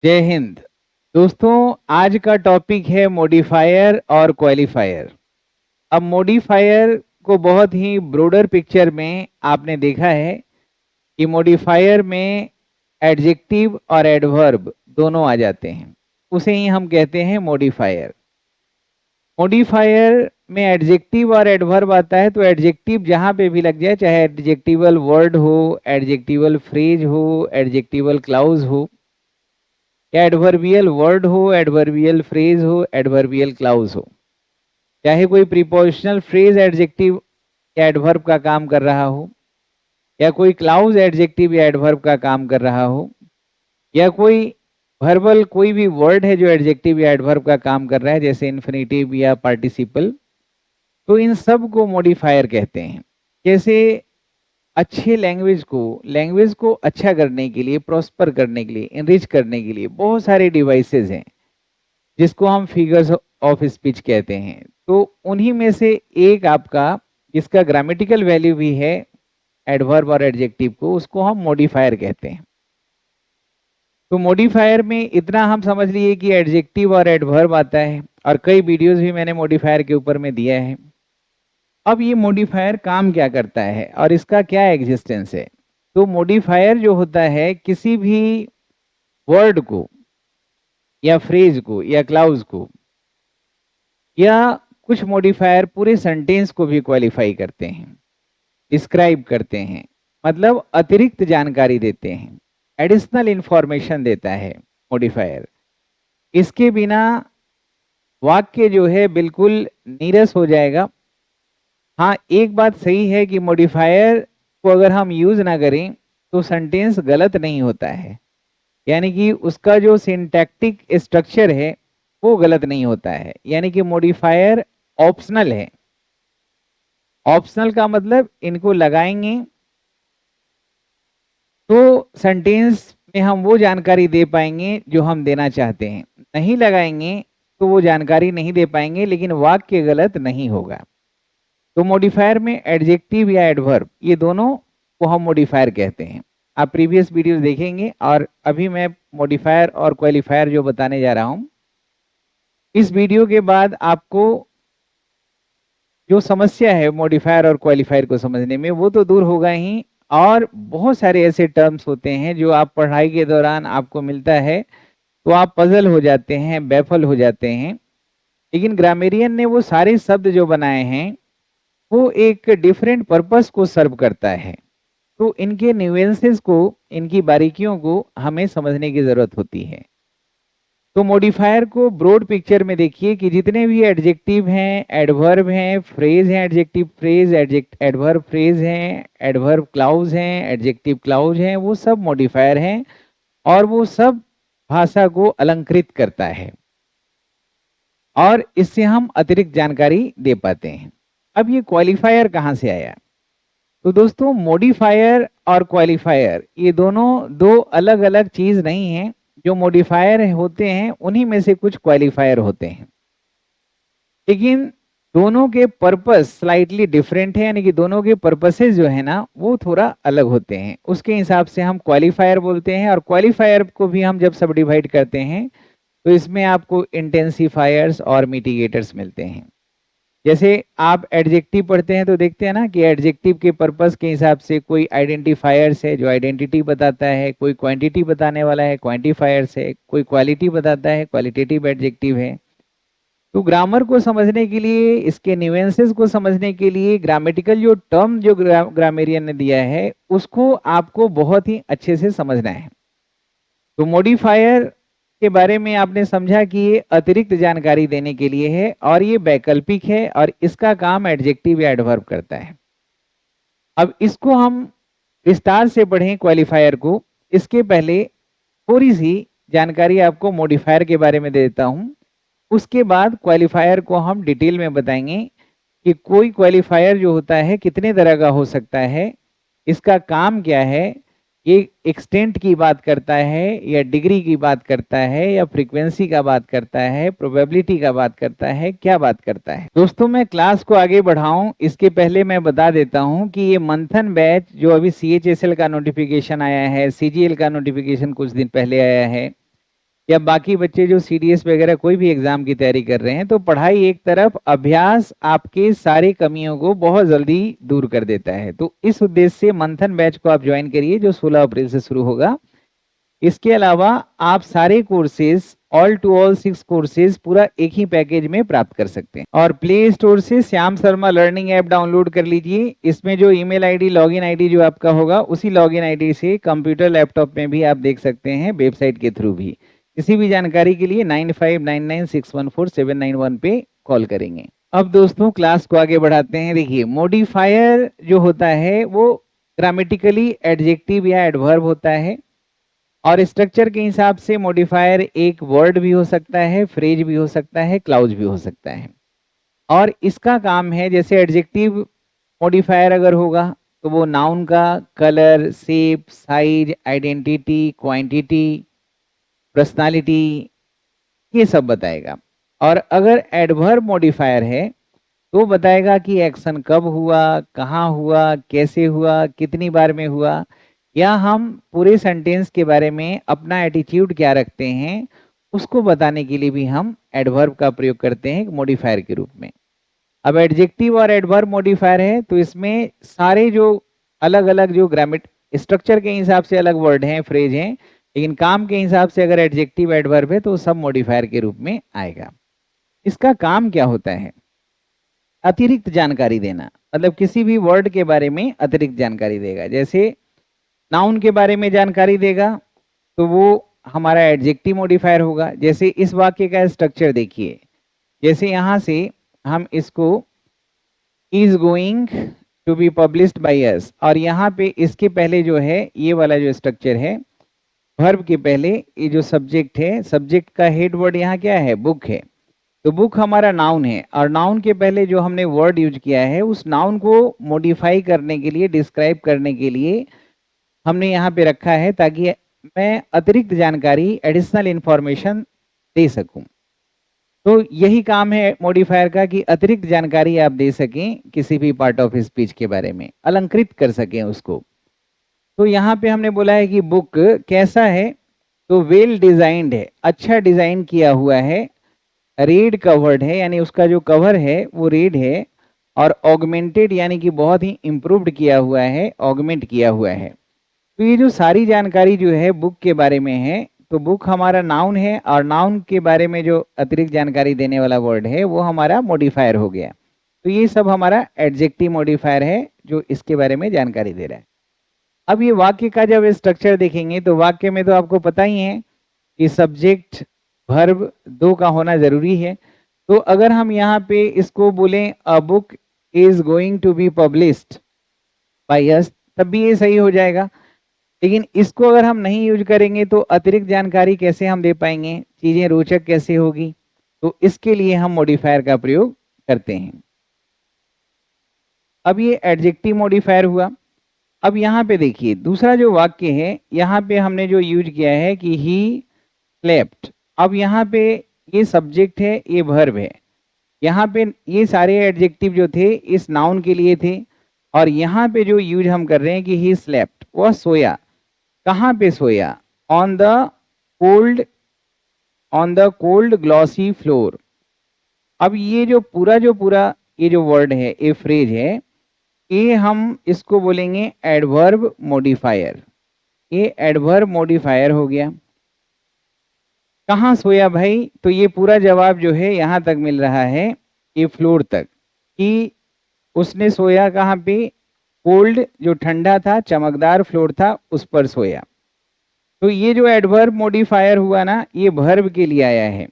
जय हिंद। दोस्तों, आज का टॉपिक है मॉडिफायर और क्वालिफायर। अब मॉडिफायर को बहुत ही ब्रॉडर पिक्चर में आपने देखा है कि मॉडिफायर में एडजेक्टिव और एडवर्ब दोनों आ जाते हैं, उसे ही हम कहते हैं मॉडिफायर। मॉडिफायर में एडजेक्टिव और एडवर्ब आता है, तो एडजेक्टिव जहाँ पे भी लग जाए, चाहे एडजेक्टिवल वर्ड हो, एडजेक्टिवल फ्रेज हो, एडजेक्टिवल क्लाउज हो, या एडवर्बियल वर्ड हो, एडवर्बियल फ्रेज हो, एडवर्बियल क्लाउज हो, चाहे कोई प्रीपोजिशनल फ्रेज एडजेक्टिव या एडवर्ब का काम कर रहा हो, या कोई क्लाउज एडजेक्टिव या एडवर्ब का काम कर रहा हो, या कोई वर्बल कोई भी वर्ड है जो एडजेक्टिव या एडवर्ब का काम कर रहा है, जैसे इन्फिनेटिव या पार्टिसिपल, तो इन सब को मॉडिफायर कहते हैं। जैसे अच्छे लैंग्वेज को अच्छा करने के लिए, प्रॉस्पर करने के लिए, इनरिच करने के लिए बहुत सारे डिवाइसेस हैं जिसको हम फिगर्स ऑफ स्पीच कहते हैं। तो उन्हीं में से एक आपका, जिसका ग्रामेटिकल वैल्यू भी है एडवर्ब और एडजेक्टिव को, उसको हम मॉडिफायर कहते हैं। तो मॉडिफायर में इतना हम समझ लिए कि एडजेक्टिव और एडवर्ब आता है, और कई वीडियोस भी मैंने मॉडिफायर के ऊपर में दिया है। अब ये मॉडिफायर काम क्या करता है और इसका क्या एग्जिस्टेंस है। तो मॉडिफायर जो होता है, किसी भी वर्ड को या फ्रेज को या क्लाउज को, या कुछ मॉडिफायर पूरे सेंटेंस को भी क्वालिफाई करते हैं, डिस्क्राइब करते हैं, मतलब अतिरिक्त जानकारी देते हैं, एडिशनल इंफॉर्मेशन देता है मॉडिफायर। इसके बिना वाक्य जो है बिल्कुल नीरस हो जाएगा। हाँ, एक बात सही है कि मॉडिफायर को अगर हम यूज ना करें तो सेंटेंस गलत नहीं होता है, यानी कि उसका जो सिंटैक्टिक स्ट्रक्चर है वो गलत नहीं होता है, यानी कि मॉडिफायर ऑप्शनल है। ऑप्शनल का मतलब इनको लगाएंगे तो सेंटेंस में हम वो जानकारी दे पाएंगे जो हम देना चाहते हैं, नहीं लगाएंगे तो वो जानकारी नहीं दे पाएंगे, लेकिन वाक्य गलत नहीं होगा। तो मॉडिफायर में एडजेक्टिव या एडवर्ब, ये दोनों को हम मॉडिफायर कहते हैं। आप प्रीवियस वीडियो देखेंगे, और अभी मैं मॉडिफायर और क्वालिफायर जो बताने जा रहा हूं, इस वीडियो के बाद आपको जो समस्या है मॉडिफायर और क्वालिफायर को समझने में, वो तो दूर होगा ही। और बहुत सारे ऐसे टर्म्स होते हैं जो आप पढ़ाई के दौरान आपको मिलता है तो आप पजल हो जाते हैं, बैफल हो जाते हैं, लेकिन ग्रामेरियन ने वो सारे शब्द जो बनाए हैं वो एक डिफरेंट पर्पस को सर्व करता है। तो इनके न्यूएंसेस को, इनकी बारीकियों को हमें समझने की जरूरत होती है। तो मॉडिफायर को ब्रॉड पिक्चर में देखिए कि जितने भी एडजेक्टिव हैं, एडवर्ब हैं, फ्रेज हैं, एडजेक्टिव फ्रेज, एडवर्ब फ्रेज हैं, एडवर्ब क्लाउज हैं, एडजेक्टिव क्लाउज हैं, वो सब मॉडिफायर हैं, और वो सब भाषा को अलंकृत करता है, और इससे हम अतिरिक्त जानकारी दे पाते हैं। अब ये क्वालिफायर कहाँ से आया। तो दोस्तों, मॉडिफायर और क्वालिफायर ये दोनों दो अलग अलग चीज नहीं है। जो मॉडिफायर होते हैं उन्हीं में से कुछ क्वालिफायर होते हैं, लेकिन दोनों के पर्पस स्लाइटली डिफरेंट है, यानी कि दोनों के पर्पसेस जो है ना वो थोड़ा अलग होते हैं। उसके हिसाब से हम क्वालिफायर बोलते हैं, और क्वालिफायर को भी हम जब सब डिवाइड करते हैं तो इसमें आपको इंटेंसिफायर्स और मिटिगेटर्स मिलते हैं। जैसे आप एडजेक्टिव पढ़ते हैं तो देखते हैं ना कि एडजेक्टिव के पर्पस के हिसाब से कोई आइडेंटिफायर्स है जो आइडेंटिटी बताता है, कोई क्वांटिटी बताने वाला है क्वांटिफायर्स है, कोई क्वालिटी बताता है क्वालिटेटिव एडजेक्टिव है। तो ग्रामर को समझने के लिए, इसके न्यूएंसेस को समझने के लिए, ग्रामेटिकल जो टर्म जो ग्रामेरियन ने दिया है उसको आपको बहुत ही अच्छे से समझना है। तो मॉडिफायर के बारे में आपने समझा कि ये अतिरिक्त जानकारी देने के लिए है, और ये वैकल्पिक है, और इसका काम एडजेक्टिव या एडवर्ब करता है। अब इसको हम विस्तार से पढ़ें क्वालिफायर को, इसके पहले थोड़ी सी जानकारी आपको मॉडिफायर के बारे में दे देता हूं। उसके बाद क्वालिफायर को हम डिटेल में बताएंगे कि कोई क्वालिफायर जो होता है कितने तरह का हो सकता है, इसका काम क्या है, ये एक्सटेंट की बात करता है या डिग्री की बात करता है या फ्रीक्वेंसी का बात करता है, प्रोबेबिलिटी का बात करता है, क्या बात करता है। दोस्तों, मैं क्लास को आगे बढ़ाऊं इसके पहले मैं बता देता हूं कि ये मंथन बैच जो अभी CHSL का नोटिफिकेशन आया है, CGL का नोटिफिकेशन कुछ दिन पहले आया है, या बाकी बच्चे जो सीडीएस वगैरह कोई भी एग्जाम की तैयारी कर रहे हैं, तो पढ़ाई एक तरफ, अभ्यास आपके सारी कमियों को बहुत जल्दी दूर कर देता है। तो इस उद्देश्य से मंथन बैच को आप ज्वाइन करिए जो 16 अप्रैल से शुरू होगा। इसके अलावा आप सारे courses all to all 6 courses पूरा एक ही पैकेज में प्राप्त कर सकते हैं। और प्ले स्टोर से Shyam Sharma learning app download कर लीजिए। इसमें जो ईमेल आईडी, लॉगिन आईडी जो आपका होगा, उसी लॉगिन आईडी से कंप्यूटर, लैपटॉप में भी आप देख सकते हैं, वेबसाइट के थ्रू भी। किसी भी जानकारी के लिए 9599614791 पे कॉल करेंगे। अब दोस्तों क्लास को आगे बढ़ाते हैं। देखिए, मॉडिफायर जो होता है वो ग्रामेटिकली एडजेक्टिव या एडवर्ब होता है, और स्ट्रक्चर के हिसाब से मॉडिफायर एक वर्ड भी हो सकता है, फ्रेज भी हो सकता है, क्लाउज भी हो सकता है। और इसका काम है, जैसे एडजेक्टिव मॉडिफायर अगर होगा तो वो नाउन का colour, shape, size, identity, quantity, personality, ये सब बताएगा। और अगर एडवर्ब मॉडिफायर है तो बताएगा कि एक्शन कब हुआ, कहाँ हुआ, कैसे हुआ, कितनी बार में हुआ, या हम पूरे सेंटेंस के बारे में अपना एटीट्यूड क्या रखते हैं उसको बताने के लिए भी हम एडवर्ब का प्रयोग करते हैं मॉडिफायर के रूप में। अब एडजेक्टिव और एडवर्ब मॉडिफायर है तो इसमें सारे जो अलग अलग जो ग्रामेट स्ट्रक्चर के हिसाब से अलग वर्ड हैं, फ्रेज हैं, लेकिन काम के हिसाब से अगर एडजेक्टिव एडवर्ब है तो सब मॉडिफायर के रूप में आएगा। इसका काम क्या होता है? अतिरिक्त जानकारी देना, मतलब किसी भी वर्ड के बारे में अतिरिक्त जानकारी देगा। जैसे नाउन के बारे में जानकारी देगा तो वो हमारा एडजेक्टिव मॉडिफायर होगा। जैसे इस वाक्य का स्ट्रक्चर देखिए, जैसे यहाँ से हम इसको is going to be published by us, और यहाँ पे इसके पहले जो है ये वाला जो स्ट्रक्चर है, वर्ब के पहले ये जो सब्जेक्ट है, सब्जेक्ट का हेड वर्ड यहाँ क्या है? बुक है। तो बुक हमारा नाउन है, और नाउन के पहले जो हमने वर्ड यूज किया है उस नाउन को मॉडिफाई करने के लिए, डिस्क्राइब करने के लिए हमने यहाँ पे रखा है, ताकि मैं अतिरिक्त जानकारी, एडिशनल इंफॉर्मेशन दे सकूं। तो यही काम है मॉडिफायर का कि अतिरिक्त जानकारी आप दे सकें किसी भी पार्ट ऑफ स्पीच के बारे में, अलंकृत कर सकें उसको। तो यहाँ पे हमने बोला है कि बुक कैसा है, तो वेल डिजाइंड है, अच्छा डिजाइन किया हुआ है, रेड कवर्ड है, यानी उसका जो कवर है वो रेड है, और ऑगमेंटेड यानी कि बहुत ही इम्प्रूव्ड किया हुआ है, ऑगमेंट किया हुआ है। तो ये जो सारी जानकारी जो है बुक के बारे में है, तो बुक हमारा नाउन है, और नाउन के बारे में जो अतिरिक्त जानकारी देने वाला वर्ड है वो हमारा मॉडिफायर हो गया। तो ये सब हमारा एडजेक्टिव मॉडिफायर है जो इसके बारे में जानकारी दे रहा है। अब ये वाक्य का जब स्ट्रक्चर देखेंगे तो वाक्य में तो आपको पता ही है कि सब्जेक्ट वर्ब दो का होना जरूरी है। तो अगर हम यहाँ पे इसको बोलें a book is going to be published by us, तब भी ये सही हो जाएगा। लेकिन इसको अगर हम नहीं यूज करेंगे तो अतिरिक्त जानकारी कैसे हम दे पाएंगे, चीजें रोचक कैसे होगी? तो इसके लिए हम मॉडिफायर का प्रयोग करते हैं। अब ये एडजेक्टिव मॉडिफायर हुआ। अब यहाँ पे देखिए दूसरा जो वाक्य है, यहाँ पे हमने जो यूज किया है कि ही स्लेप्ट। अब यहाँ पे ये सब्जेक्ट है, ये वर्ब है। यहाँ पे ये सारे एडजेक्टिव जो थे इस नाउन के लिए थे, और यहाँ पे जो यूज हम कर रहे हैं कि ही स्लेप्ट, वह सोया। कहाँ पे सोया? On the cold glossy floor. अब ये जो पूरा ये जो वर्ड है, ये फ्रेज है, ये हम इसको बोलेंगे एडवर्ब मॉडिफायर। ये एडवर्ब मॉडिफायर हो गया। कहाँ सोया भाई? तो ये पूरा जवाब जो है यहाँ तक मिल रहा है, ये फ्लोर तक, कि उसने सोया कहाँ पे? कोल्ड जो ठंडा था, चमकदार फ्लोर था, उस पर सोया। तो ये जो एडवर्ब मॉडिफायर हुआ ना, ये वर्ब के लिए आया है।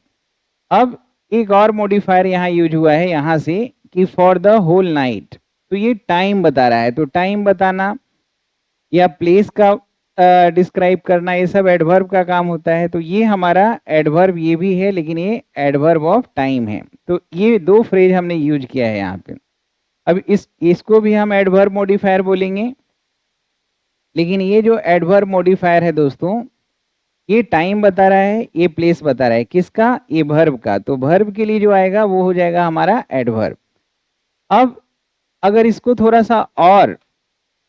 अब एक और मॉडिफायर यहाँ यूज हुआ है यहाँ से कि फॉर द होल नाइट। तो ये टाइम बता रहा है, तो टाइम बताना या प्लेस का डिस्क्राइब करना, ये सब एडवर्ब का काम होता है। तो ये हमारा एडवर्ब ये भी है, लेकिन ये एडवर्ब ऑफ टाइम है। तो ये दो फ्रेज हमने यूज किया है यहाँ पे। अब इसको भी हम एडवर्ब मॉडिफायर बोलेंगे, लेकिन ये जो एडवर्ब मॉडिफायर है दोस्तों, ये टाइम बता रहा है, ये प्लेस बता रहा है। किसका? ये वर्ब का। तो वर्ब के लिए जो आएगा वो हो जाएगा हमारा एडवर्ब। अब अगर इसको थोड़ा सा और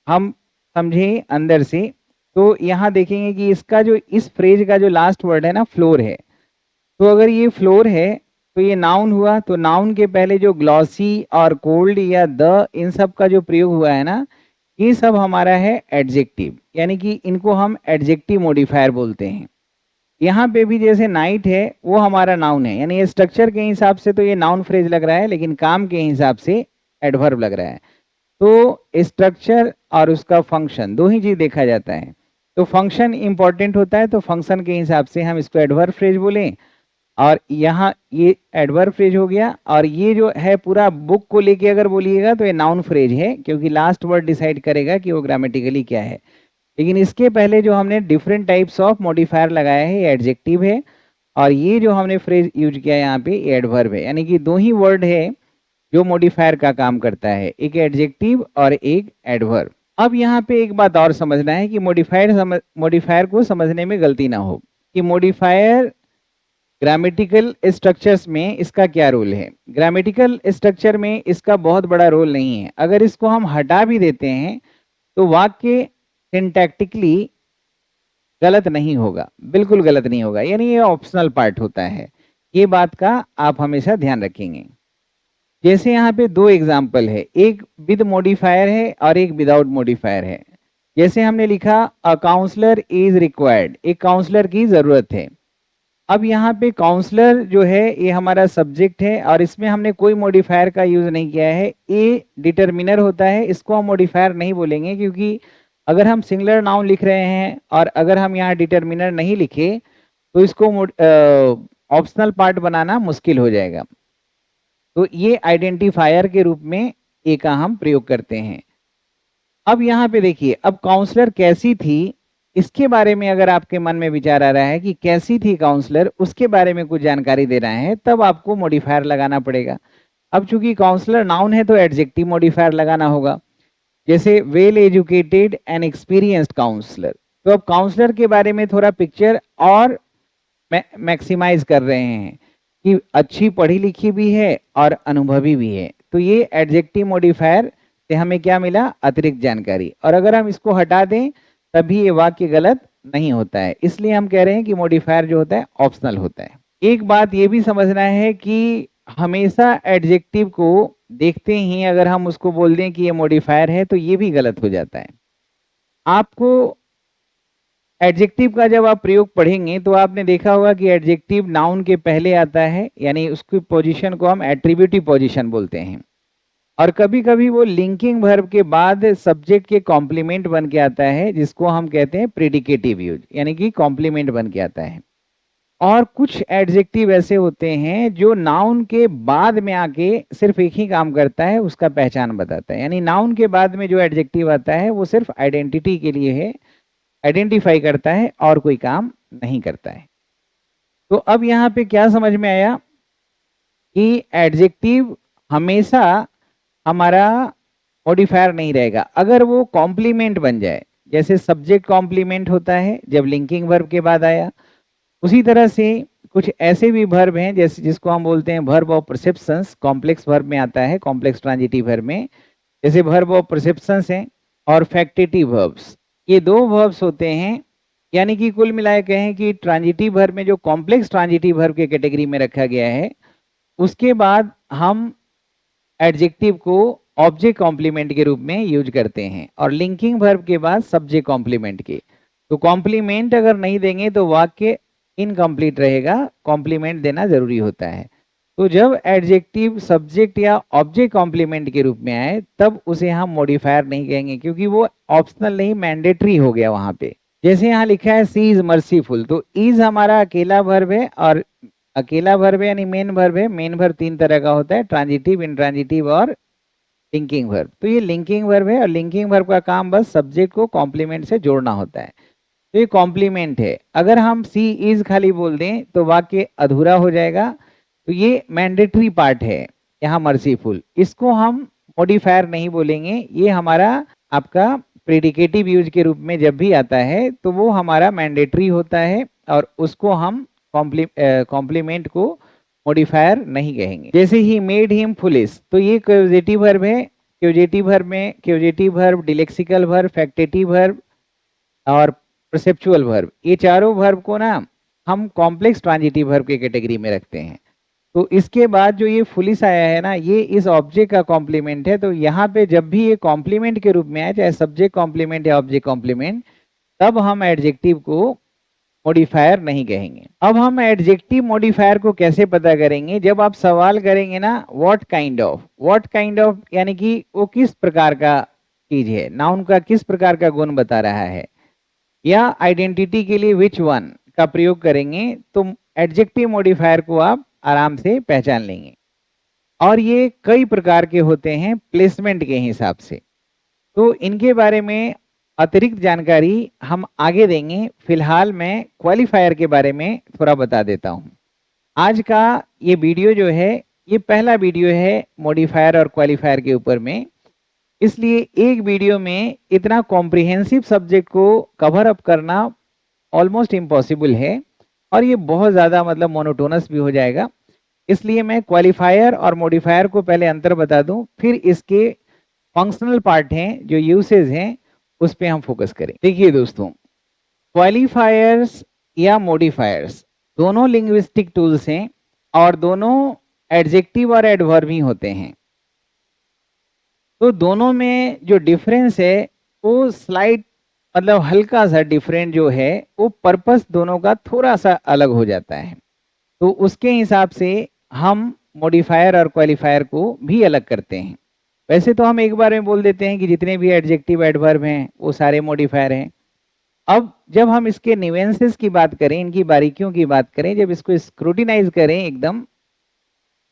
हम समझें अंदर से, तो यहाँ देखेंगे कि इसका जो इस फ्रेज का जो लास्ट वर्ड है ना फ्लोर है, तो अगर ये फ्लोर है तो ये नाउन हुआ, तो नाउन के पहले जो ग्लॉसी और कोल्ड या द इन सब का जो प्रयोग हुआ है ना, ये सब हमारा है एडजेक्टिव, यानी कि इनको हम एडजेक्टिव मॉडिफायर बोलते हैं। यहाँ पे भी जैसे नाइट है वो हमारा नाउन है, यानी ये स्ट्रक्चर के हिसाब से तो ये नाउन फ्रेज लग रहा है, लेकिन काम के हिसाब से एडवर्ब लग रहा है। तो स्ट्रक्चर और उसका फंक्शन दो ही चीज देखा जाता है। तो फंक्शन इंपॉर्टेंट होता है, तो फंक्शन के हिसाब से हम इसको एडवर्ब फ्रेज बोलें, और यहाँ ये एडवर्ब फ्रेज हो गया। और ये जो है पूरा बुक को लेके अगर बोलिएगा तो ये नाउन फ्रेज है, क्योंकि लास्ट वर्ड डिसाइड करेगा कि वो ग्रामेटिकली क्या है। लेकिन इसके पहले जो हमने डिफरेंट टाइप्स ऑफ मॉडिफायर लगाया है ये एडजेक्टिव है, और ये जो हमने फ्रेज यूज किया है यहाँ पे ये एडवर्ब है, यानी कि दो ही वर्ड है जो मॉडिफायर का काम करता है, एक एडजेक्टिव और एक एडवर्ब। अब यहाँ पे एक बात और समझना है कि मॉडिफायर को समझने में गलती ना हो कि मॉडिफायर ग्रामेटिकल स्ट्रक्चर्स में इसका क्या रोल है। ग्रामेटिकल स्ट्रक्चर में इसका बहुत बड़ा रोल नहीं है। अगर इसको हम हटा भी देते हैं तो वाक्य सिंटैक्टिकली गलत नहीं होगा, बिल्कुल गलत नहीं होगा, यानी ये ऑप्शनल पार्ट होता है। ये बात का आप हमेशा ध्यान रखेंगे। जैसे यहाँ पे दो एग्जाम्पल है, एक विद मॉडिफायर है और एक विदाउट मॉडिफायर है। जैसे हमने लिखा अ काउंसलर इज रिक्वायर्ड, एक काउंसलर की जरूरत है। अब यहाँ पे काउंसलर जो है ये हमारा सब्जेक्ट है और इसमें हमने कोई मॉडिफायर का यूज नहीं किया है। ए डिटरमिनर होता है, इसको हम मॉडिफायर नहीं बोलेंगे, क्योंकि अगर हम सिंगुलर नाउन लिख रहे हैं और अगर हम यहाँ डिटरमिनर नहीं लिखे तो इसको ऑप्शनल पार्ट बनाना मुश्किल हो जाएगा। तो ये आइडेंटिफायर के रूप में ए का हम प्रयोग करते हैं। अब यहाँ पे देखिए, अब काउंसलर कैसी थी इसके बारे में अगर आपके मन में विचार आ रहा है कि कैसी थी काउंसलर, उसके बारे में कुछ जानकारी देना है, तब आपको मॉडिफायर लगाना पड़ेगा। अब चूंकि काउंसलर नाउन है तो एडजेक्टिव मॉडिफायर लगाना होगा। जैसे well educated and experienced counsellor, तो अब काउंसलर के बारे में थोड़ा पिक्चर और मैक्सिमाइज कर रहे हैं कि अच्छी पढ़ी लिखी भी है और अनुभवी भी है। तो ये एडजेक्टिव मॉडिफायर से हमें क्या मिला, अतिरिक्त जानकारी। और अगर हम इसको हटा दें तभी ये वाक्य गलत नहीं होता है। इसलिए हम कह रहे हैं कि मॉडिफायर जो होता है ऑप्शनल होता है। एक बात ये भी समझना है कि हमेशा एडजेक्टिव को देखते ही अगर हम उसको बोल दें कि ये मॉडिफायर है तो ये भी गलत हो जाता है। आपको एडजेक्टिव का जब आप प्रयोग पढ़ेंगे तो आपने देखा होगा कि एडजेक्टिव नाउन के पहले आता है, यानी उसकी पोजीशन को हम एट्रीब्यूटिव पोजीशन बोलते हैं। और कभी कभी वो लिंकिंग वर्ब के बाद सब्जेक्ट के कॉम्प्लीमेंट बन के आता है, जिसको हम कहते हैं प्रेडिकेटिव यूज, यानी कि कॉम्प्लीमेंट बन के आता है। और कुछ एडजेक्टिव ऐसे होते हैं जो नाउन के बाद में आके सिर्फ एक ही काम करता है, उसका पहचान बताता है। यानी नाउन के बाद में जो एडजेक्टिव आता है वो सिर्फ आइडेंटिटी के लिए है, आइडेंटिफाई करता है और कोई काम नहीं करता है। तो अब यहाँ पे क्या समझ में आया कि एडजेक्टिव हमेशा हमारा मॉडिफायर नहीं रहेगा। अगर वो कॉम्प्लीमेंट बन जाए, जैसे सब्जेक्ट कॉम्प्लीमेंट होता है जब लिंकिंग वर्ब के बाद आया, उसी तरह से कुछ ऐसे भी वर्ब हैं जैसे जिसको हम बोलते हैं verb of perceptions, complex verb में आता है, कॉम्प्लेक्स ट्रांजिटिव वर्ब में। जैसे वर्ब ऑफ परसेप्शंस हैं और फैक्टेटिव वर्ब्स, ये दो वर्ब्स होते हैं। यानी कि कुल मिलाए कहें कि ट्रांजिटिव वर्ब में जो कॉम्प्लेक्स ट्रांजिटिव वर्ब के कैटेगरी में रखा गया है, उसके बाद हम एडजेक्टिव को ऑब्जेक्ट कॉम्प्लीमेंट के रूप में यूज करते हैं, और लिंकिंग वर्ब के बाद सब्जेक्ट कॉम्प्लीमेंट के। तो कॉम्प्लीमेंट अगर नहीं देंगे तो वाक्य इनकम्प्लीट रहेगा, कॉम्प्लीमेंट देना जरूरी होता है। तो जब एडजेक्टिव सब्जेक्ट या ऑब्जेक्ट कॉम्प्लीमेंट के रूप में आए तब उसे हम मॉडिफायर नहीं कहेंगे, क्योंकि वो ऑप्शनल नहीं, मैंडेटरी हो गया वहां पे। जैसे यहाँ लिखा है सी इज मर्सीफुल, तो इज हमारा अकेला वर्ब है, और अकेला वर्ब है यानी मेन वर्ब है। मेन वर्ब तीन तरह का होता है, ट्रांजिटिव, इंट्रांजिटिव और लिंकिंग वर्ब। तो ये लिंकिंग वर्ब है और लिंकिंग वर्ब का काम बस सब्जेक्ट को कॉम्प्लीमेंट से जोड़ना होता है। तो ये कॉम्प्लीमेंट है। अगर हम सी इज खाली बोल दें तो वाक्य अधूरा हो जाएगा। तो ये मैंडेटरी पार्ट है यहाँ मर्सीफुल, इसको हम मॉडिफायर नहीं बोलेंगे। ये हमारा आपका प्रेडिकेटिव यूज के रूप में जब भी आता है तो वो हमारा मैंडेटरी होता है, और उसको हम कॉम्प्लीमेंट को मॉडिफायर नहीं कहेंगे। जैसे ही मेड हिम फुलिश, तो ये क्यूजेटिव वर्ब है। क्यूजेटिव वर्ब में क्यूजेटिव वर्ब, डिलेक्सिकल वर्ब, फैक्टेटिव वर्ब और परसेप्चुअल वर्ब, ये चारों वर्ब को ना हम कॉम्प्लेक्स ट्रांजिटिव वर्ब के कैटेगरी में रखते हैं। तो इसके बाद जो ये फुलिश आया है ना, ये इस ऑब्जेक्ट का कॉम्प्लीमेंट है। तो यहाँ पे जब भी ये कॉम्प्लीमेंट के रूप में आए, चाहे सब्जेक्ट कॉम्प्लीमेंट या ऑब्जेक्ट कॉम्प्लीमेंट, तब हम एडजेक्टिव को मॉडिफायर नहीं कहेंगे। अब हम एडजेक्टिव मॉडिफायर को कैसे पता करेंगे? जब आप सवाल करेंगे ना व्हाट काइंड ऑफ यानी कि वो किस प्रकार का चीज है, नाउन का किस प्रकार का गुण बता रहा है, या आइडेंटिटी के लिए विच वन का प्रयोग करेंगे, तो एडजेक्टिव मॉडिफायर को आप आराम से पहचान लेंगे। और ये कई प्रकार के होते हैं प्लेसमेंट के हिसाब से, तो इनके बारे में अतिरिक्त जानकारी हम आगे देंगे। फिलहाल मैं क्वालिफायर के बारे में थोड़ा बता देता हूँ। आज का ये वीडियो जो है, ये पहला वीडियो है मॉडिफायर और क्वालिफायर के ऊपर में, इसलिए एक वीडियो में इतना कॉम्प्रिहेंसिव सब्जेक्ट को कवर अप करना ऑलमोस्ट इम्पॉसिबल है, और ये बहुत ज़्यादा मतलब मोनोटोनस भी हो जाएगा। इसलिए मैं क्वालिफायर और मॉडिफायर को पहले अंतर बता दूं, फिर इसके फंक्शनल पार्ट हैं जो यूसेज हैं उस पे हम फोकस करें। देखिए दोस्तों, क्वालिफायर्स या मॉडिफायर्स दोनों लिंग्विस्टिक टूल्स हैं, और दोनों एडजेक्टिव और एडवर्ब ही होते हैं। तो दोनों में जो डिफरेंस है वो स्लाइट मतलब हल्का सा डिफरेंट जो है, वो पर्पस दोनों का थोड़ा सा अलग हो जाता है। तो उसके हिसाब से हम मॉडिफायर और क्वालिफायर को भी अलग करते हैं। वैसे तो हम एक बार में बोल देते हैं कि जितने भी एडजेक्टिव एडवर्ब हैं वो सारे मॉडिफायर हैं। अब जब हम इसके न्यूएंसेस की बात करें, इनकी बारीकियों की बात करें, जब इसको स्क्रूटिनाइज करें एकदम,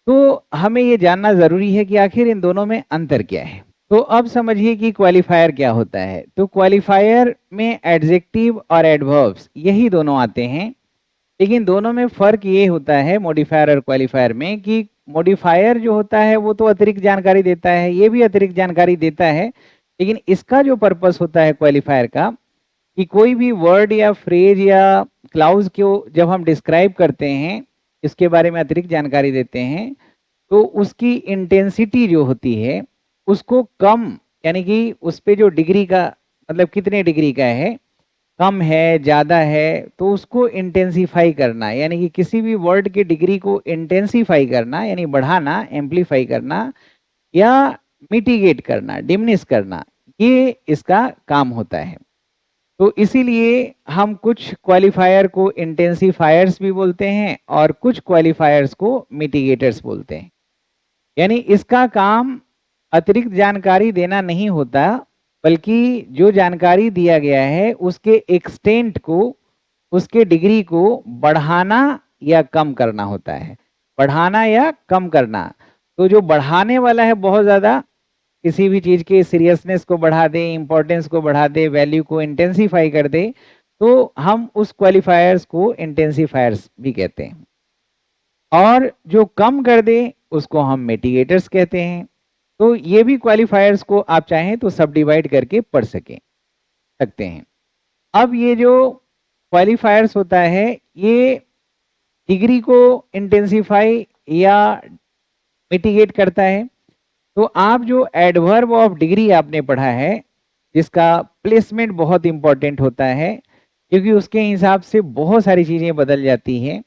तो हमें ये जानना जरूरी है कि आखिर इन दोनों में अंतर क्या है। तो अब समझिए कि क्वालिफायर क्या होता है। तो क्वालिफायर में एडजेक्टिव और एडवर्ब्स यही दोनों आते हैं, लेकिन दोनों में फर्क ये होता है मॉडिफायर और क्वालिफायर में कि मॉडिफायर जो होता है वो तो अतिरिक्त जानकारी देता है, ये भी अतिरिक्त जानकारी देता है, लेकिन इसका जो पर्पस होता है क्वालिफायर का, कि कोई भी वर्ड या फ्रेज या क्लाउज को जब हम डिस्क्राइब करते हैं, इसके बारे में अतिरिक्त जानकारी देते हैं, तो उसकी इंटेंसिटी जो होती है उसको कम, यानी कि उस पे जो डिग्री का मतलब कितने डिग्री का है, कम है ज़्यादा है, तो उसको इंटेंसिफाई करना, यानी कि किसी भी वर्ड की डिग्री को इंटेंसिफाई करना यानी बढ़ाना, एम्पलीफाई करना, या मिटिगेट करना, डिमिनिश करना, ये इसका काम होता है। तो इसीलिए हम कुछ क्वालिफायर को इंटेंसिफायर्स भी बोलते हैं और कुछ क्वालिफायर्स को मिटिगेटर्स बोलते हैं। यानी इसका काम अतिरिक्त जानकारी देना नहीं होता, बल्कि जो जानकारी दिया गया है उसके एक्सटेंट को, उसके डिग्री को बढ़ाना या कम करना होता है। बढ़ाना या कम करना, तो जो बढ़ाने वाला है बहुत ज़्यादा, किसी भी चीज़ के सीरियसनेस को बढ़ा दे, इम्पोर्टेंस को बढ़ा दे, वैल्यू को इंटेंसिफाई कर दे, तो हम उस क्वालिफायर्स को इंटेंसिफायर्स भी कहते हैं। और जो कम कर दे उसको हम मिटिगेटर्स कहते हैं। तो ये भी क्वालिफायर्स को आप चाहें तो सब डिवाइड करके पढ़ सकते हैं। अब ये जो क्वालिफायर्स होता है, ये डिग्री को इंटेंसिफाई या मिटिगेट करता है। तो आप जो एडवर्ब ऑफ डिग्री आपने पढ़ा है, जिसका प्लेसमेंट बहुत इंपॉर्टेंट होता है, क्योंकि उसके हिसाब से बहुत सारी चीज़ें बदल जाती हैं।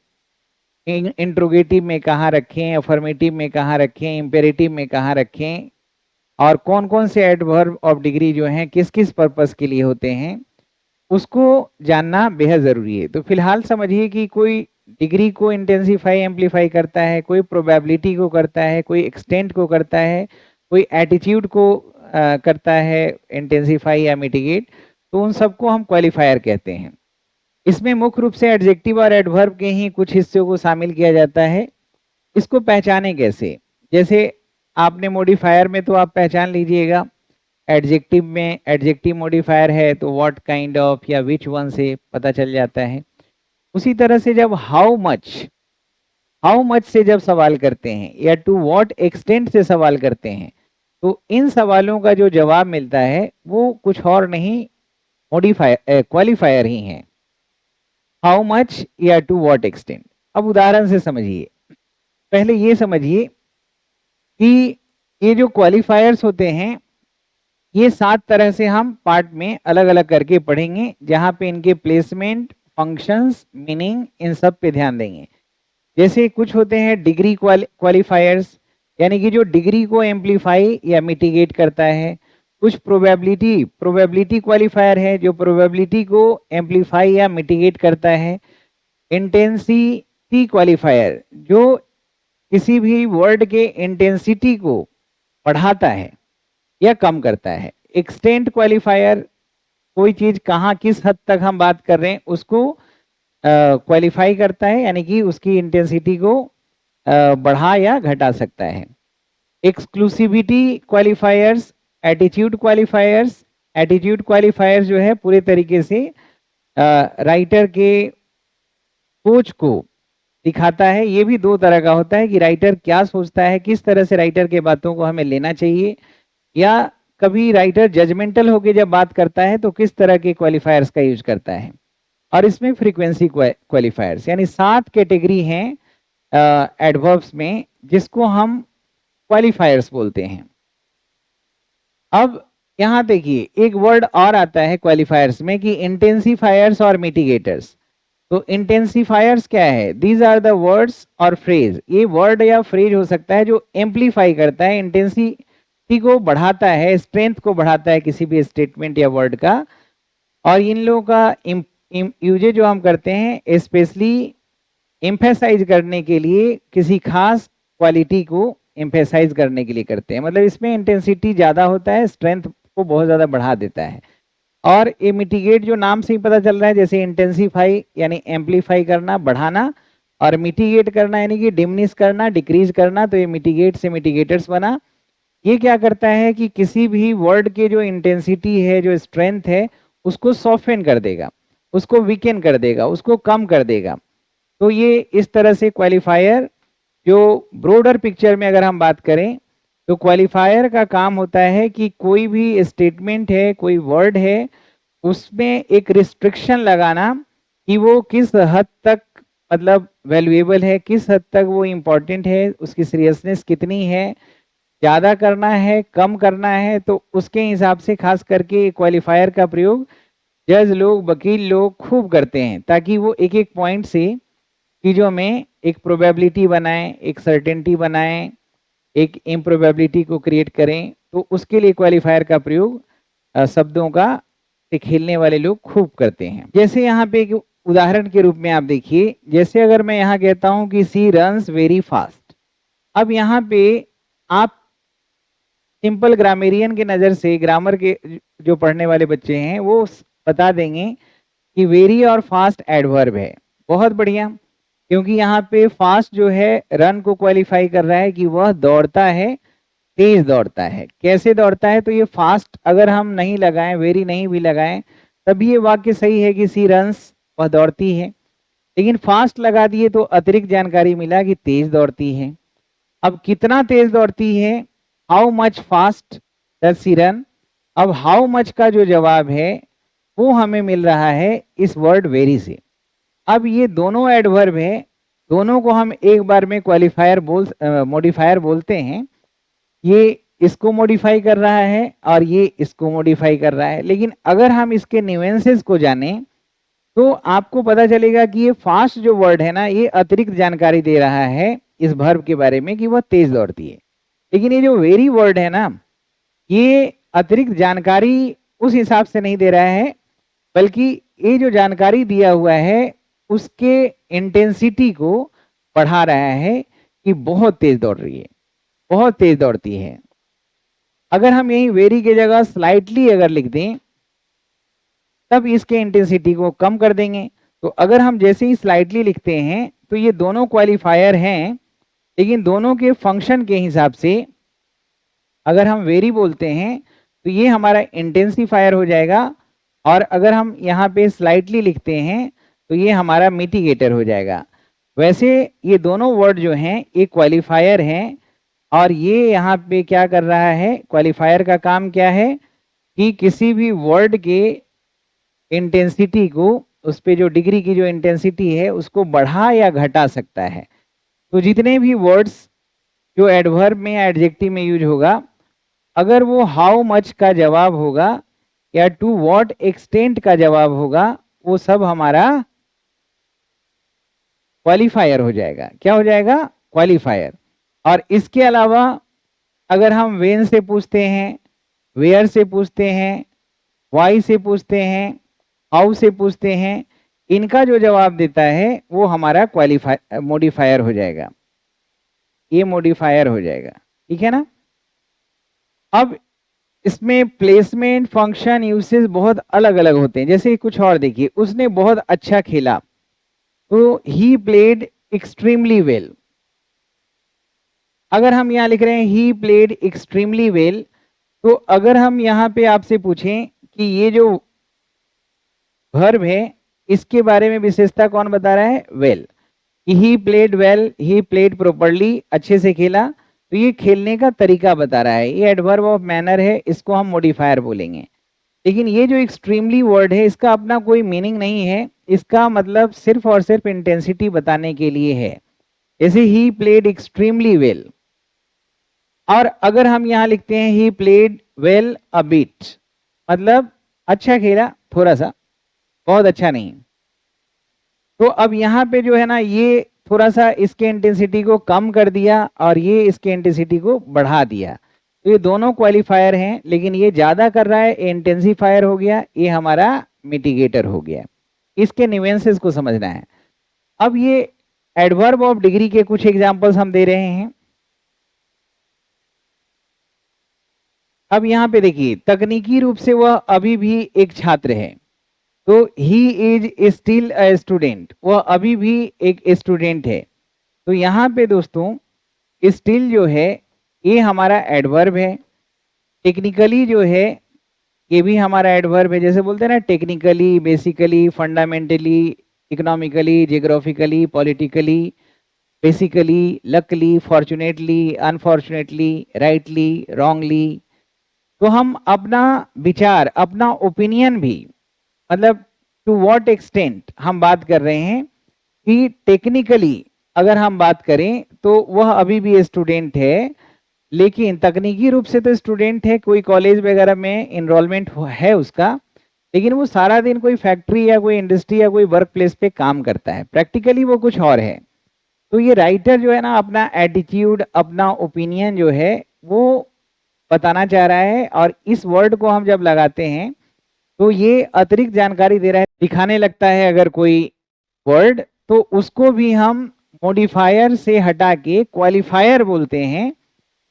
इंट्रोगेटिव में कहाँ रखें, अफर्मेटिव में कहाँ रखें, इम्पेरेटिव में कहाँ रखें, और कौन कौन से एडवर्ब ऑफ डिग्री जो हैं किस किस पर्पस के लिए होते हैं, उसको जानना बेहद ज़रूरी है। तो फिलहाल समझिए कि कोई डिग्री को इंटेंसिफाई एम्पलीफाई करता है, कोई प्रोबेबिलिटी को करता है, कोई एक्सटेंट को करता है, कोई एटीट्यूड को करता है इंटेंसिफाई या मिटिगेट, तो उन सबको हम क्वालिफायर कहते हैं। इसमें मुख्य रूप से एडजेक्टिव और एडवर्ब के ही कुछ हिस्सों को शामिल किया जाता है। इसको पहचाने कैसे? जैसे आपने मॉडिफायर में तो आप पहचान लीजिएगा, एडजेक्टिव में एडजेक्टिव मॉडिफायर है तो व्हाट काइंड ऑफ या विच वन से पता चल जाता है। उसी तरह से जब हाउ मच से जब सवाल करते हैं या टू व्हाट एक्सटेंट से सवाल करते हैं, तो इन सवालों का जो जवाब मिलता है वो कुछ और नहीं, मॉडिफायर क्वालिफायर ही है। हाउ मच या टू व्हाट एक्सटेंट। अब उदाहरण से समझिए। पहले ये समझिए कि ये जो क्वालिफायर्स होते हैं ये 7 तरह से हम पार्ट में अलग-अलग करके पढ़ेंगे, जहाँ पे इनके प्लेसमेंट, फंक्शंस, मीनिंग इन सब पे ध्यान देंगे। जैसे कुछ होते हैं डिग्री क्वालिफायर्स, यानी कि जो डिग्री को एम्प्लीफाई या मिटिगेट करता है। कुछ प्रोबेबिलिटी क्वालिफायर है जो प्रोबेबिलिटी को एम्प्लीफाई या मिटिगेट करता है। इंटेंसिटी क्वालिफायर जो किसी भी वर्ड के इंटेंसिटी को बढ़ाता है या कम करता है। एक्सटेंट क्वालिफायर कोई चीज कहाँ किस हद तक हम बात कर रहे हैं उसको क्वालिफाई करता है, यानी कि उसकी इंटेंसिटी को बढ़ा या घटा सकता है। एक्सक्लूसिविटी क्वालिफायर्स, एटीट्यूड क्वालिफायर्स जो है पूरे तरीके से राइटर के सोच को दिखाता है। ये भी 2 तरह का होता है कि राइटर क्या सोचता है, किस तरह से राइटर के बातों को हमें लेना चाहिए, या कभी राइटर जजमेंटल होकर जब बात करता है तो किस तरह के क्वालिफायर्स का यूज करता है। और इसमें फ्रीक्वेंसी क्वालिफायर्स, यानी 7 कैटेगरी हैं एडवर्ब्स में जिसको हम क्वालिफायर्स बोलते हैं। अब यहाँ देखिए एक वर्ड और आता है क्वालिफायर्स में कि इंटेंसिफायर्स और मिटिगेटर्स। तो इंटेंसिफायर्स क्या है? दीज आर द वर्ड्स और फ्रेज। ये वर्ड या फ्रेज हो सकता है जो एम्पलीफाई करता है, इंटेंसिटी को बढ़ाता है, स्ट्रेंथ को बढ़ाता है किसी भी स्टेटमेंट या वर्ड का। और इन लोगों का यूजेज जो हम करते हैं स्पेशली एम्फेसाइज करने के लिए, किसी खास क्वालिटी को एम्फेसाइज करने के लिए करते हैं। मतलब इसमें इंटेंसिटी ज़्यादा होता है, स्ट्रेंथ को बहुत ज़्यादा बढ़ा देता है। और ये मिटिगेट जो नाम से ही पता चल रहा है, जैसे इंटेंसिफाई यानी एम्पलीफाई करना, बढ़ाना, और मिटिगेट करना यानी कि डिमिनिश करना, डिक्रीज करना, तो ये मिटिगेट से मिटिगेटर्स बना। ये क्या करता है कि किसी भी वर्ड के जो इंटेंसिटी है, जो स्ट्रेंथ है, उसको सॉफ्टन कर देगा, उसको वीकेन कर देगा, उसको कम कर देगा। तो ये इस तरह से क्वालिफायर, जो ब्रॉडर पिक्चर में अगर हम बात करें तो क्वालिफायर का काम होता है कि कोई भी स्टेटमेंट है, कोई वर्ड है, उसमें एक रिस्ट्रिक्शन लगाना कि वो किस हद तक मतलब वैल्यूएबल है, किस हद तक वो इम्पोर्टेंट है, उसकी सीरियसनेस कितनी है, ज़्यादा करना है, कम करना है। तो उसके हिसाब से खास करके क्वालिफायर का प्रयोग जज लोग, वकील लोग खूब करते हैं, ताकि वो एक एक पॉइंट से चीज़ों में एक प्रोबेबिलिटी बनाएं, एक सर्टेनिटी बनाएं, एक इम्प्रोबेबिलिटी को क्रिएट करें। तो उसके लिए क्वालिफायर का प्रयोग शब्दों का से खेलने वाले लोग खूब करते हैं। जैसे यहाँ पे एक उदाहरण के रूप में आप देखिए, जैसे अगर मैं यहाँ कहता हूँ कि सी रन्स वेरी फास्ट। अब यहाँ पे आप सिंपल ग्रामेरियन के नज़र से, ग्रामर के जो पढ़ने वाले बच्चे हैं वो बता देंगे कि वेरी और फास्ट एडवर्ब है। बहुत बढ़िया, क्योंकि यहाँ पे फास्ट जो है रन को क्वालिफाई कर रहा है कि वह दौड़ता है, तेज दौड़ता है। कैसे दौड़ता है? तो ये फास्ट अगर हम नहीं लगाएं, वेरी नहीं भी लगाएं, तब ये वाक्य सही है कि सी रन्स, वह दौड़ती है। लेकिन फास्ट लगा दिए तो अतिरिक्त जानकारी मिला कि तेज दौड़ती है। अब कितना तेज दौड़ती है? How much fast does she run. अब हाउ मच का जो जवाब है वो हमें मिल रहा है इस वर्ड वेरी से। अब ये दोनों एडवर्ब है, दोनों को हम एक बार में क्वालिफायर मॉडिफायर बोलते हैं। ये इसको मॉडिफाई कर रहा है और ये इसको मॉडिफाई कर रहा है। लेकिन अगर हम इसके न्यूएंसेस को जाने तो आपको पता चलेगा कि ये फास्ट जो वर्ड है ना, ये अतिरिक्त जानकारी दे रहा है इस वर्ब के बारे में कि वह तेज दौड़ती है। लेकिन ये जो वेरी वर्ड है ना, ये अतिरिक्त जानकारी उस हिसाब से नहीं दे रहा है, बल्कि ये जो जानकारी दिया हुआ है उसके इंटेंसिटी को बढ़ा रहा है कि बहुत तेज दौड़ रही है, बहुत तेज दौड़ती है। अगर हम यही वेरी की जगह स्लाइटली अगर लिख दें तब इसके इंटेंसिटी को कम कर देंगे। तो अगर हम जैसे ही स्लाइटली लिखते हैं तो ये दोनों क्वालिफायर हैं, लेकिन दोनों के फंक्शन के हिसाब से अगर हम वेरी बोलते हैं तो ये हमारा इंटेंसिफायर हो जाएगा, और अगर हम यहाँ पे स्लाइटली लिखते हैं तो ये हमारा मिटिगेटर हो जाएगा। वैसे ये दोनों वर्ड जो हैं ये क्वालिफायर हैं, और ये यहाँ पे क्या कर रहा है, क्वालिफायर का काम क्या है कि किसी भी वर्ड के इंटेंसिटी को, उस पे जो डिग्री की जो इंटेंसिटी है उसको बढ़ा या घटा सकता है। तो जितने भी वर्ड्स जो एडवर्ब में या एडजेक्टिव में यूज होगा अगर वो हाउ मच का जवाब होगा या टू व्हाट एक्सटेंट का जवाब होगा, वो सब हमारा क्वालिफायर हो जाएगा। क्या हो जाएगा? क्वालिफायर। और इसके अलावा अगर हम वेन से पूछते हैं, वेयर से पूछते हैं, वाई से पूछते हैं, हाउ से पूछते हैं, इनका जो जवाब देता है वो हमारा क्वालिफाई मॉडिफायर हो जाएगा। ये मॉडिफायर हो जाएगा। ठीक है ना? अब इसमें प्लेसमेंट, फंक्शन, यूसेज बहुत अलग अलग होते हैं। जैसे कुछ और देखिए, उसने बहुत अच्छा खेला, तो ही प्लेड एक्सट्रीमली वेल। अगर हम यहाँ लिख रहे हैं ही प्लेड एक्सट्रीमली वेल, तो अगर हम यहाँ पे आपसे पूछें कि ये जो वर्ब है इसके बारे में विशेषता कौन बता रहा है? Well. He played well, he played properly, अच्छे से खेला, तो ये खेलने का तरीका बता रहा है। ये एडवर्ब ऑफ मैनर है, इसको हम मॉडिफायर बोलेंगे। लेकिन ये जो एक्सट्रीमली वर्ड है इसका अपना कोई मीनिंग नहीं है, इसका मतलब सिर्फ और सिर्फ इंटेंसिटी बताने के लिए है। जैसे ही प्लेड एक्सट्रीमली वेल। और अगर हम यहाँ लिखते हैं he played well a bit, मतलब अच्छा खेला थोड़ा सा, बहुत अच्छा नहीं। तो अब यहाँ पे जो है ना, ये थोड़ा सा इसके इंटेंसिटी को कम कर दिया और ये इसके इंटेंसिटी को बढ़ा दिया। तो ये दोनों क्वालिफायर हैं, लेकिन ये ज्यादा कर रहा है, इंटेंसिफायर हो गया, ये हमारा मिटिगेटर हो गया। इसके न्यूएंसेस को समझना है। अब ये एडवर्ब ऑफ डिग्री के कुछ एग्जांपल्स हम दे रहे हैं। अब यहाँ पे देखिए, तकनीकी रूप से वह अभी भी एक छात्र है, तो he is still a student, वह अभी भी एक स्टूडेंट है। तो यहाँ पे दोस्तों स्टिल जो है ये हमारा एडवर्ब है। टेक्निकली जो है ये भी हमारा एडवर्ब है। जैसे बोलते हैं ना, technically, basically, fundamentally, economically, geographically, politically, basically, luckily, fortunately, unfortunately, rightly, wrongly. तो हम अपना विचार, अपना ओपिनियन भी, मतलब टू व्हाट एक्सटेंट हम बात कर रहे हैं कि टेक्निकली अगर हम बात करें तो वह अभी भी स्टूडेंट है, लेकिन तकनीकी रूप से तो स्टूडेंट है, कोई कॉलेज वगैरह में इनरोलमेंट है उसका, लेकिन वो सारा दिन कोई फैक्ट्री या कोई इंडस्ट्री या कोई वर्क प्लेस पे काम करता है, प्रैक्टिकली वो कुछ और है। तो ये राइटर जो है ना, अपना एटीट्यूड, अपना ओपिनियन जो है वो बताना चाह रहा है, और इस वर्ड को हम जब लगाते हैं तो ये अतिरिक्त जानकारी दे रहा है, दिखाने लगता है अगर कोई वर्ड, तो उसको भी हम मॉडिफायर से हटा के क्वालिफायर बोलते हैं।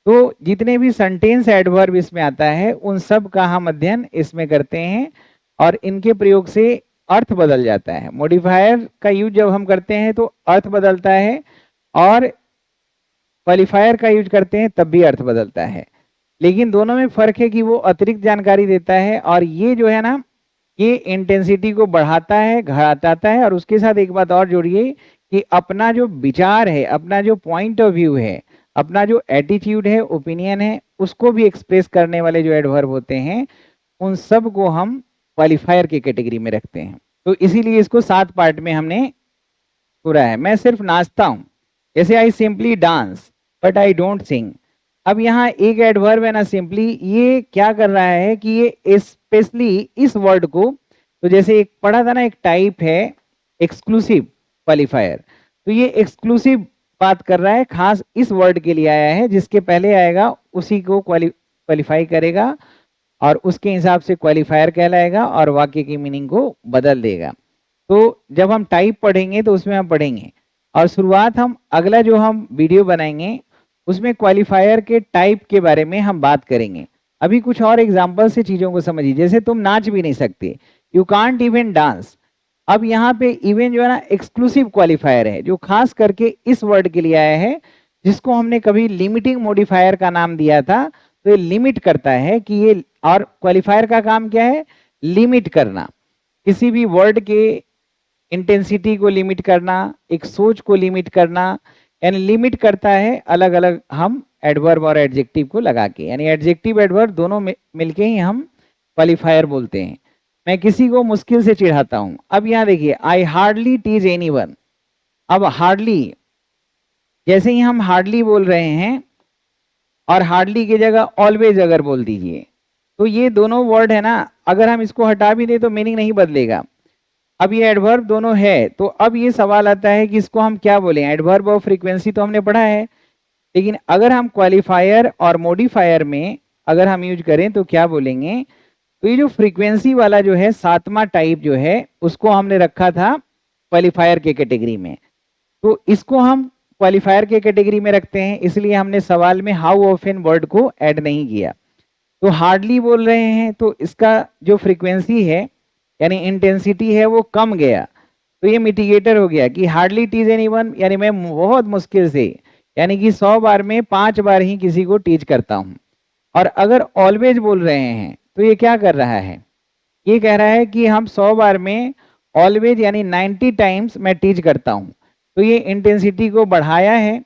तो जितने भी सेंटेंस एडवर्ब इसमें आता है उन सब का हम अध्ययन इसमें करते हैं, और इनके प्रयोग से अर्थ बदल जाता है। मॉडिफायर का यूज जब हम करते हैं तो अर्थ बदलता है, और क्वालिफायर का यूज करते हैं तब भी अर्थ बदलता है। लेकिन दोनों में फर्क है कि वो अतिरिक्त जानकारी देता है, और ये जो है ना, ये इंटेंसिटी को बढ़ाता है, घटाता है। और उसके साथ एक बात और जोड़िए कि अपना जो विचार है, अपना जो पॉइंट ऑफ व्यू है, अपना जो एटीट्यूड है, ओपिनियन है, उसको भी एक्सप्रेस करने वाले जो एडवर्ब होते हैं उन सब को हम क्वालिफायर की कैटेगरी में रखते हैं। तो इसीलिए इसको 7 पार्ट में हमने पूरा है। मैं सिर्फ नाचता हूं, जैसे I simply dance but I don't sing. अब यहाँ एक एडवर्ब है ना, सिंपली, ये क्या कर रहा है कि ये स्पेशली इस वर्ड को, तो जैसे एक पढ़ा था ना, एक टाइप है एक्सक्लूसिव क्वालिफायर, तो ये एक्सक्लूसिव बात कर रहा है, खास इस वर्ड के लिए आया है, जिसके पहले आएगा उसी को क्वालिफाई करेगा और उसके हिसाब से क्वालिफायर कहलाएगा और वाक्य की मीनिंग को बदल देगा। तो जब हम टाइप पढ़ेंगे तो उसमें हम पढ़ेंगे, और शुरुआत हम अगला जो हम वीडियो बनाएंगे उसमें क्वालिफायर के टाइप के बारे में हम बात करेंगे। अभी कुछ और एग्जांपल से चीजों को समझिए। जैसे तुम नाच भी नहीं सकते, यू कांट इवन डांस। अब यहाँ पे इवन जो है ना एक्सक्लूसिव क्वालिफायर है, जो खास करके इस वर्ड के लिए आया है, जिसको हमने कभी लिमिटिंग मॉडिफायर का नाम दिया था। तो ये लिमिट करता है कि ये, और क्वालिफायर का काम क्या है? लिमिट करना, किसी भी वर्ड के इंटेंसिटी को लिमिट करना, एक सोच को लिमिट करना, यानी लिमिट करता है अलग अलग हम एडवर्ब और एडजेक्टिव को लगा के, यानी एडजेक्टिव एडवर्ब दोनों मिलके ही हम क्वालिफायर बोलते हैं। मैं किसी को मुश्किल से चिढ़ाता हूं। अब यहाँ देखिए, आई हार्डली टीज एनीवन। अब हार्डली, जैसे ही हम हार्डली बोल रहे हैं और हार्डली की जगह ऑलवेज अगर बोल दीजिए। तो ये दोनों वर्ड है ना, अगर हम इसको हटा भी दें तो मीनिंग नहीं बदलेगा। अब ये एडवर्ब दोनों है, तो अब ये सवाल आता है कि इसको हम क्या बोलें। एडवर्ब ऑफ फ्रीक्वेंसी तो हमने पढ़ा है, लेकिन अगर हम क्वालिफायर और मॉडिफायर में अगर हम यूज करें तो क्या बोलेंगे। तो ये जो फ्रीक्वेंसी वाला जो है 7वां टाइप जो है, उसको हमने रखा था क्वालिफायर के कैटेगरी में। तो इसको हम क्वालिफायर के कैटेगरी में रखते हैं, इसलिए हमने सवाल में हाउ ऑफन वर्ड को ऐड नहीं किया। तो हार्डली बोल रहे हैं तो इसका जो फ्रीक्वेंसी है यानी इंटेंसिटी है वो कम गया, तो ये मिटिगेटर हो गया कि हार्डली टीज एनीवन, यानी मैं बहुत मुश्किल से, यानी कि 100 बार में 5 बार ही किसी को टीच करता हूं। और अगर ऑलवेज बोल रहे हैं तो ये क्या कर रहा है, ये कह रहा है कि हम 100 बार में ऑलवेज यानी 90 टाइम्स मैं टीच करता हूं। तो ये इंटेंसिटी को बढ़ाया है,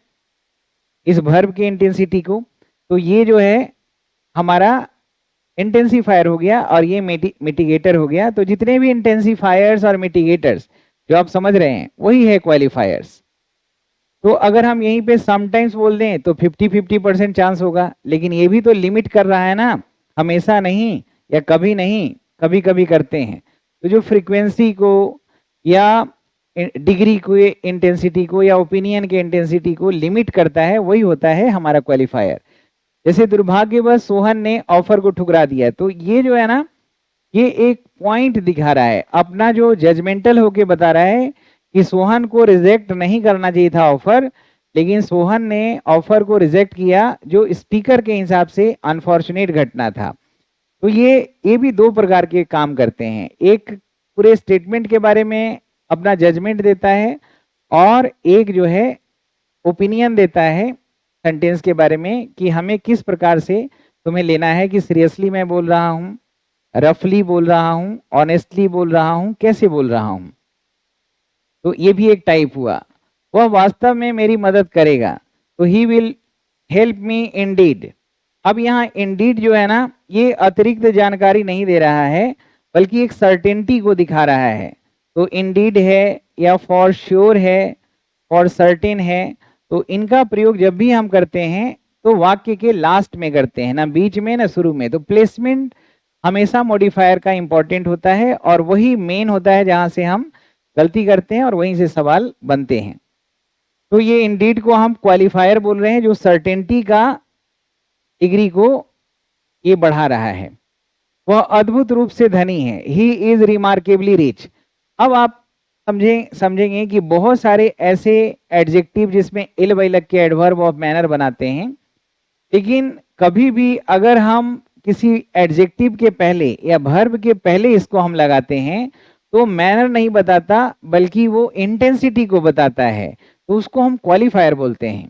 इस वर्ब की इंटेंसिटी को। तो ये जो है हमारा इंटेंसिफायर हो गया और ये मिटिगेटर हो गया। तो जितने भी इंटेंसिफायर्स और मिटिगेटर्स जो आप समझ रहे हैं वही है क्वालिफायर्स। तो अगर हम यहीं पे समटाइम्स बोल दें तो 50-50% चांस होगा, लेकिन ये भी तो लिमिट कर रहा है ना, हमेशा नहीं या कभी नहीं, कभी कभी करते हैं। तो जो फ्रीक्वेंसी को या डिग्री को, इंटेंसिटी को या ओपिनियन के इंटेंसिटी को लिमिट करता है, वही होता है हमारा क्वालिफायर। जैसे दुर्भाग्यवश सोहन ने ऑफर को ठुकरा दिया, तो ये जो है ना, ये एक पॉइंट दिखा रहा है, अपना जो जजमेंटल होके बता रहा है कि सोहन को रिजेक्ट नहीं करना चाहिए था ऑफर, लेकिन सोहन ने ऑफर को रिजेक्ट किया जो स्पीकर के हिसाब से अनफॉर्चुनेट घटना था। तो ये भी दो प्रकार के काम करते हैं, एक पूरे स्टेटमेंट के बारे में अपना जजमेंट देता है और एक जो है ओपिनियन देता है सेंटेंस के बारे में कि हमें किस प्रकार से तुम्हें लेना है, कि सीरियसली मैं बोल रहा हूँ, रफली बोल रहा हूँ, ऑनेस्टली बोल रहा हूँ, कैसे बोल रहा हूँ। तो ये भी एक टाइप हुआ। वह वास्तव में मेरी मदद करेगा, तो he will help me Indeed. अब यहाँ इंडीड जो है ना, ये अतिरिक्त जानकारी नहीं दे रहा है, बल्कि एक सर्टेनिटी को दिखा रहा है। तो इंडीड है या फॉर श्योर है, फॉर सर्टेन है, तो इनका प्रयोग जब भी हम करते हैं तो वाक्य के लास्ट में करते हैं, ना बीच में ना शुरू में। तो प्लेसमेंट हमेशा मॉडिफायर का इंपॉर्टेंट होता है और वही मेन होता है जहां से हम गलती करते हैं और वहीं से सवाल बनते हैं। तो ये इंडीड को हम क्वालिफायर बोल रहे हैं जो सर्टेनिटी का डिग्री को ये बढ़ा रहा है। वह अद्भुत रूप से धनी है, ही इज रिमार्केबली रिच। अब आप समझेंगे कि बहुत सारे ऐसे एडजेक्टिव जिसमें इल बाई लग के एडवर्ब ऑफ मैनर बनाते हैं, लेकिन कभी भी अगर हम किसी एडजेक्टिव के पहले या वर्ब के पहले इसको हम लगाते हैं तो मैनर नहीं बताता, बल्कि वो इंटेंसिटी को बताता है, तो उसको हम क्वालिफायर बोलते हैं।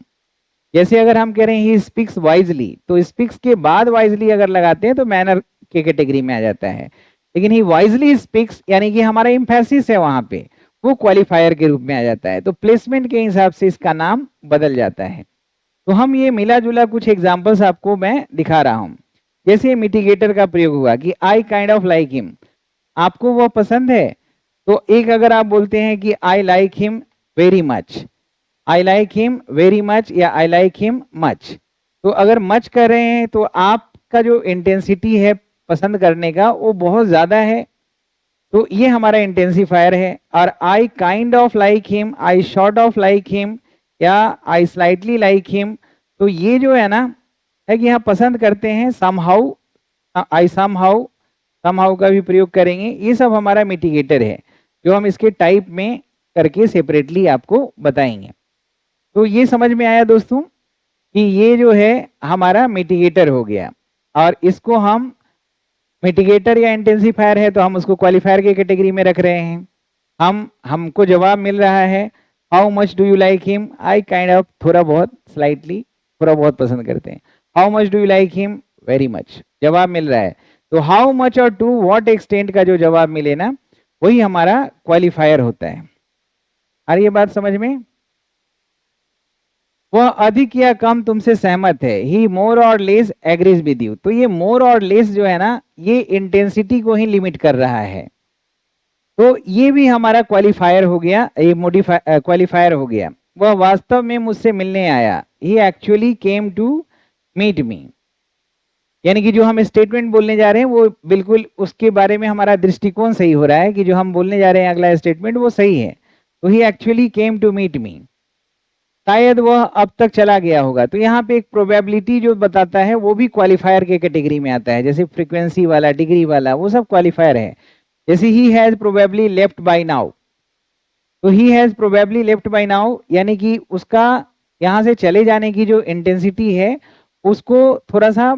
जैसे अगर हम कह रहे हैं ही स्पीक्स वाइजली, तो स्पीक्स के बाद वाइजली अगर लगाते हैं तो मैनर के कैटेगरी में आ जाता है, लेकिन ही वाइजली स्पीक्स यानी कि हमारा एम्फेसिस है वहां पे, वो क्वालिफायर के रूप में आ जाता है। तो प्लेसमेंट के हिसाब से इसका नाम बदल जाता है। तो हम ये मिला जुला कुछ एग्जांपल्स आपको मैं दिखा रहा हूं। जैसे मिटिगेटर का प्रयोग हुआ कि I kind of like him, आपको वो पसंद है। तो एक अगर आप बोलते हैं कि I like him very much, I like him very much या आई लाइक हिम मच, तो अगर मच कर रहे हैं तो आपका जो इंटेंसिटी है पसंद करने का वो बहुत ज्यादा है, तो ये हमारा इंटेंसिफायर है। और I kind of like him, I short of like him या आई स्लाइटली लाइक हिम, तो ये जो है ना है कि यहाँ पसंद करते हैं। समहाउ, आई समहाउ, समहाउ का भी प्रयोग करेंगे। ये सब हमारा मिटिगेटर है जो हम इसके टाइप में करके सेपरेटली आपको बताएंगे। तो ये समझ में आया दोस्तों कि ये जो है हमारा मिटिगेटर हो गया, और इसको हम मिटिगेटर या इंटेंसिफायर है तो हम उसको क्वालिफायर के कैटेगरी में रख रहे हैं। हमको जवाब मिल रहा है how much do you like him, I kind of, थोड़ा बहुत, स्लाइटली, थोड़ा बहुत पसंद करते हैं। How much do you like him, very much, जवाब मिल रहा है। तो हाउ मच और टू व्हाट एक्सटेंट का जो जवाब मिले ना, वही हमारा क्वालिफायर होता है। आ रही है बात समझ में? वह अधिक या कम तुमसे सहमत है, ही मोर और लेस एग्रीज विद यू। तो ये मोर और लेस जो है ना, ये इंटेंसिटी को ही लिमिट कर रहा है, तो ये भी हमारा क्वालिफायर हो गया, ये क्वालिफायर हो गया। वह वास्तव में मुझसे मिलने आया, he actually came to meet me, यानी कि जो हम स्टेटमेंट बोलने जा रहे हैं वो बिल्कुल उसके बारे में हमारा दृष्टिकोण सही हो रहा है कि जो हम बोलने जा रहे हैं अगला स्टेटमेंट वो सही है। तो he actually came to meet me, शायद वह अब तक चला गया होगा। तो यहाँ पे एक प्रोबेबिलिटी जो बताता है वो भी क्वालिफायर के कैटेगरी में आता है, जैसे फ्रीक्वेंसी वाला, डिग्री वाला, वो सब क्वालिफायर है। जैसे he has probably left by now, तो he has probably left by now यानी कि उसका यहाँ से चले जाने की जो इंटेंसिटी है उसको थोड़ा सा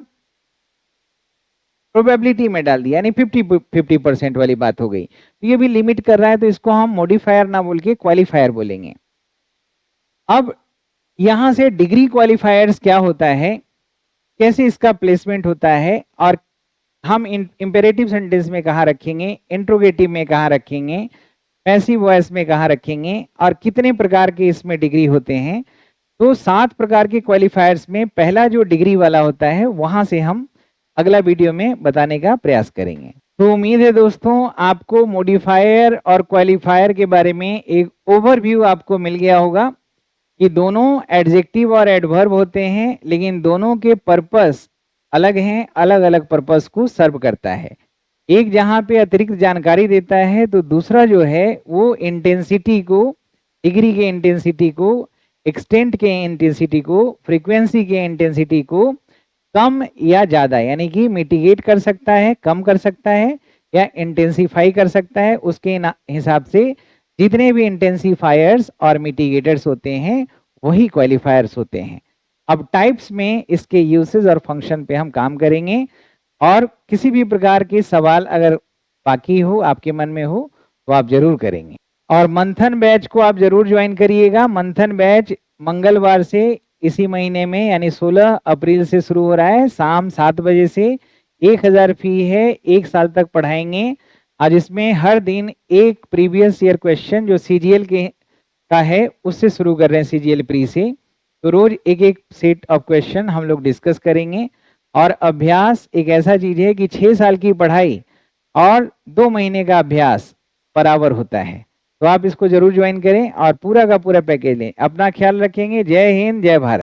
प्रोबेबिलिटी में डाल दिया, यानी 50% वाली बात हो गई। तो ये भी लिमिट कर रहा है, तो इसको हम मॉडिफायर ना बोल के क्वालिफायर बोलेंगे। अब यहां से डिग्री क्वालिफायर्स क्या होता है, कैसे इसका प्लेसमेंट होता है, और हम इंपेरेटिव सेंटेंस में कहाँ रखेंगे, इंट्रोगेटिव में कहाँ रखेंगे, पैसिव वॉइस में कहाँ रखेंगे, और कितने प्रकार के इसमें डिग्री होते हैं। तो 7 प्रकार के क्वालिफायर्स में पहला जो डिग्री वाला होता है वहां से हम अगला वीडियो में बताने का प्रयास करेंगे। तो उम्मीद है दोस्तों आपको मॉडिफायर और क्वालिफायर के बारे में एक ओवरव्यू आपको मिल गया होगा कि दोनों एडजेक्टिव और एडवर्ब होते हैं, लेकिन दोनों के पर्पस अलग हैं, अलग अलग पर्पस को सर्व करता है। एक जहां पे अतिरिक्त जानकारी देता है, तो दूसरा जो है वो इंटेंसिटी को, डिग्री के इंटेंसिटी को, एक्सटेंट के इंटेंसिटी को, फ्रीक्वेंसी के इंटेंसिटी को कम या ज्यादा यानी कि मिटिगेट कर सकता है, कम कर सकता है, या इंटेंसिफाई कर सकता है। उसके हिसाब से जितने भी इंटेंसिफायर्स और मिटिगेटर्स होते हैं वही क्वालिफायर्स होते हैं। अब टाइप्स में इसके यूसेज और फंक्शन पे हम काम करेंगे, और किसी भी प्रकार के सवाल अगर बाकी हो, आपके मन में हो, तो आप जरूर करेंगे। और मंथन बैच को आप जरूर ज्वाइन करिएगा। मंथन बैच मंगलवार से इसी महीने में यानी 16 अप्रैल से शुरू हो रहा है, शाम 7 बजे से। 1000 फी है, 1 साल तक पढ़ाएंगे। आज इसमें हर दिन एक प्रीवियस ईयर क्वेश्चन जो सीजीएल के का है उससे शुरू कर रहे हैं, सीजीएल प्री से। तो रोज एक एक सेट ऑफ क्वेश्चन हम लोग डिस्कस करेंगे। और अभ्यास एक ऐसा चीज है कि 6 साल की पढ़ाई और 2 महीने का अभ्यास बराबर होता है। तो आप इसको जरूर ज्वाइन करें और पूरा का पूरा पैकेज लें। अपना ख्याल रखेंगे। जय हिंद, जय भारत।